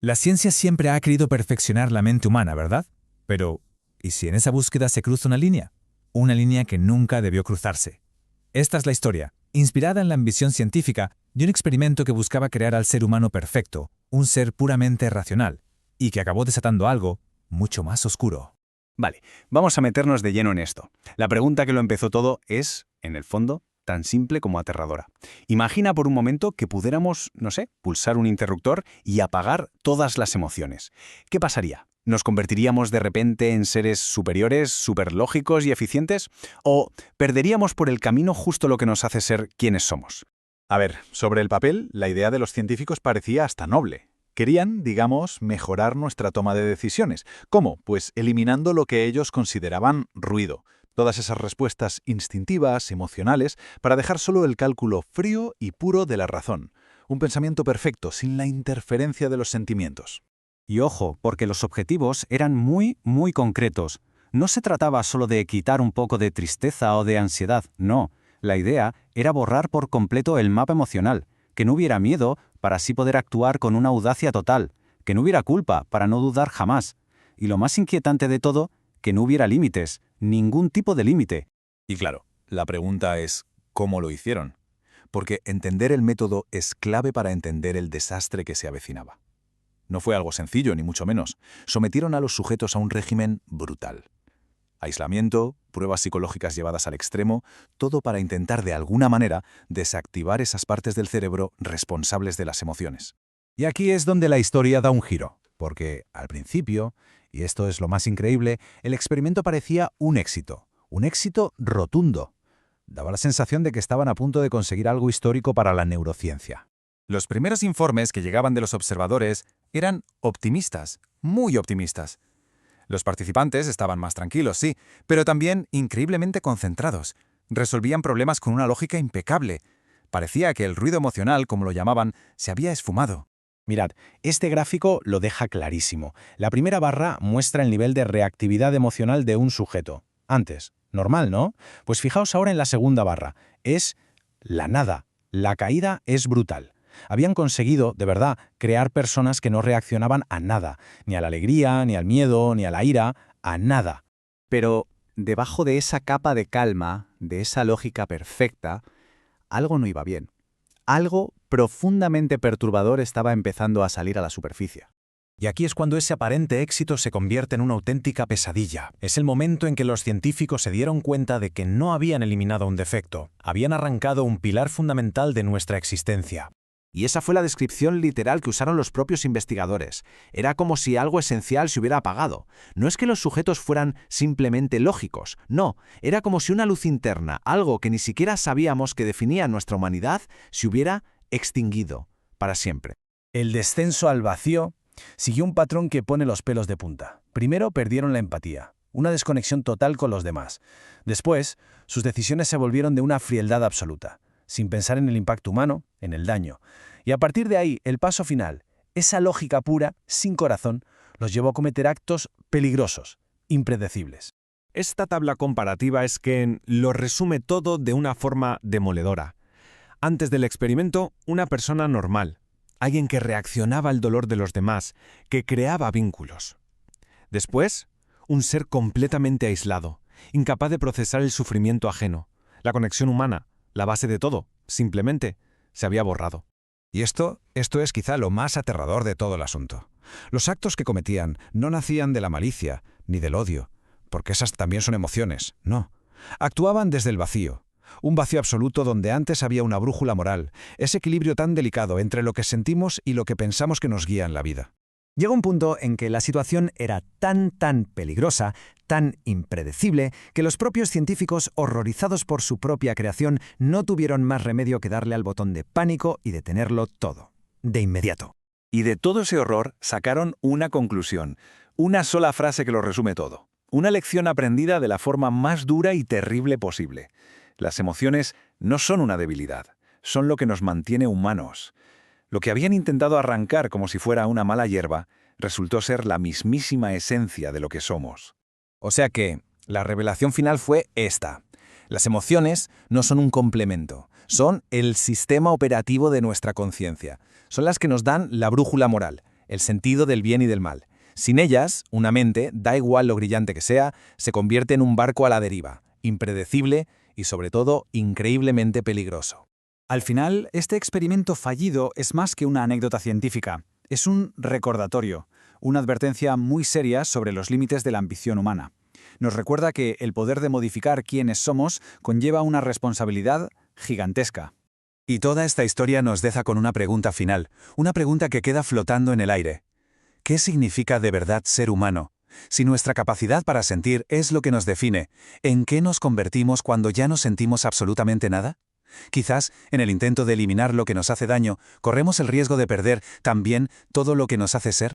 La ciencia siempre ha querido perfeccionar la mente humana, ¿verdad? Pero, ¿y si en esa búsqueda se cruza una línea? Una línea que nunca debió cruzarse. Esta es la historia, inspirada en la ambición científica de un experimento que buscaba crear al ser humano perfecto, un ser puramente racional, y que acabó desatando algo mucho más oscuro. Vale, vamos a meternos de lleno en esto. La pregunta que lo empezó todo es, en el fondo, tan simple como aterradora. Imagina por un momento que pudiéramos, no sé, pulsar un interruptor y apagar todas las emociones. ¿Qué pasaría? ¿Nos convertiríamos de repente en seres superiores, superlógicos y eficientes? ¿O perderíamos por el camino justo lo que nos hace ser quienes somos? A ver, sobre el papel, la idea de los científicos parecía hasta noble. Querían, digamos, mejorar nuestra toma de decisiones. ¿Cómo? Pues eliminando lo que ellos consideraban ruido. Todas esas respuestas instintivas, emocionales, para dejar solo el cálculo frío y puro de la razón. Un pensamiento perfecto, sin la interferencia de los sentimientos. Y ojo, porque los objetivos eran muy concretos. No se trataba solo de quitar un poco de tristeza o de ansiedad, no. La idea era borrar por completo el mapa emocional, que no hubiera miedo para así poder actuar con una audacia total, que no hubiera culpa para no dudar jamás. Y lo más inquietante de todo, que no hubiera límites, ningún tipo de límite. Y claro, la pregunta es, ¿cómo lo hicieron? Porque entender el método es clave para entender el desastre que se avecinaba. No fue algo sencillo, ni mucho menos. Sometieron a los sujetos a un régimen brutal. Aislamiento, pruebas psicológicas llevadas al extremo, todo para intentar de alguna manera desactivar esas partes del cerebro responsables de las emociones. Y aquí es donde la historia da un giro, porque al principio, y esto es lo más increíble, el experimento parecía un éxito rotundo. Daba la sensación de que estaban a punto de conseguir algo histórico para la neurociencia. Los primeros informes que llegaban de los observadores eran optimistas, muy optimistas. Los participantes estaban más tranquilos, sí, pero también increíblemente concentrados. Resolvían problemas con una lógica impecable. Parecía que el ruido emocional, como lo llamaban, se había esfumado. Mirad, este gráfico lo deja clarísimo. La primera barra muestra el nivel de reactividad emocional de un sujeto. Antes, normal, ¿no? Pues fijaos ahora en la segunda barra. Es la nada. La caída es brutal. Habían conseguido, de verdad, crear personas que no reaccionaban a nada, ni a la alegría, ni al miedo, ni a la ira, a nada. Pero debajo de esa capa de calma, de esa lógica perfecta, algo no iba bien. Algo profundamente perturbador estaba empezando a salir a la superficie. Y aquí es cuando ese aparente éxito se convierte en una auténtica pesadilla. Es el momento en que los científicos se dieron cuenta de que no habían eliminado un defecto, habían arrancado un pilar fundamental de nuestra existencia. Y esa fue la descripción literal que usaron los propios investigadores. Era como si algo esencial se hubiera apagado. No es que los sujetos fueran simplemente lógicos, no, era como si una luz interna, algo que ni siquiera sabíamos que definía nuestra humanidad, se hubiera extinguido para siempre. El descenso al vacío siguió un patrón que pone los pelos de punta. Primero perdieron la empatía, una desconexión total con los demás. Después, sus decisiones se volvieron de una frialdad absoluta, sin pensar en el impacto humano, en el daño. Y a partir de ahí, el paso final, esa lógica pura, sin corazón, los llevó a cometer actos peligrosos, impredecibles. Esta tabla comparativa es que lo resume todo de una forma demoledora. Antes del experimento, una persona normal, alguien que reaccionaba al dolor de los demás, que creaba vínculos. Después, un ser completamente aislado, incapaz de procesar el sufrimiento ajeno, la conexión humana, la base de todo, simplemente, se había borrado. Y esto es quizá lo más aterrador de todo el asunto. Los actos que cometían no nacían de la malicia, ni del odio, porque esas también son emociones, no. Actuaban desde el vacío, un vacío absoluto donde antes había una brújula moral, ese equilibrio tan delicado entre lo que sentimos y lo que pensamos que nos guía en la vida. Llegó un punto en que la situación era tan peligrosa, tan impredecible, que los propios científicos, horrorizados por su propia creación, no tuvieron más remedio que darle al botón de pánico y detenerlo todo, de inmediato. Y de todo ese horror sacaron una conclusión, una sola frase que lo resume todo. Una lección aprendida de la forma más dura y terrible posible. Las emociones no son una debilidad, son lo que nos mantiene humanos. Lo que habían intentado arrancar como si fuera una mala hierba, resultó ser la mismísima esencia de lo que somos. O sea que, la revelación final fue esta. Las emociones no son un complemento, son el sistema operativo de nuestra conciencia. Son las que nos dan la brújula moral, el sentido del bien y del mal. Sin ellas, una mente, da igual lo brillante que sea, se convierte en un barco a la deriva, impredecible y sobre todo increíblemente peligroso. Al final, este experimento fallido es más que una anécdota científica. Es un recordatorio, una advertencia muy seria sobre los límites de la ambición humana. Nos recuerda que el poder de modificar quiénes somos conlleva una responsabilidad gigantesca. Y toda esta historia nos deja con una pregunta final, una pregunta que queda flotando en el aire. ¿Qué significa de verdad ser humano? Si nuestra capacidad para sentir es lo que nos define, ¿en qué nos convertimos cuando ya no sentimos absolutamente nada? Quizás, en el intento de eliminar lo que nos hace daño, corremos el riesgo de perder también todo lo que nos hace ser.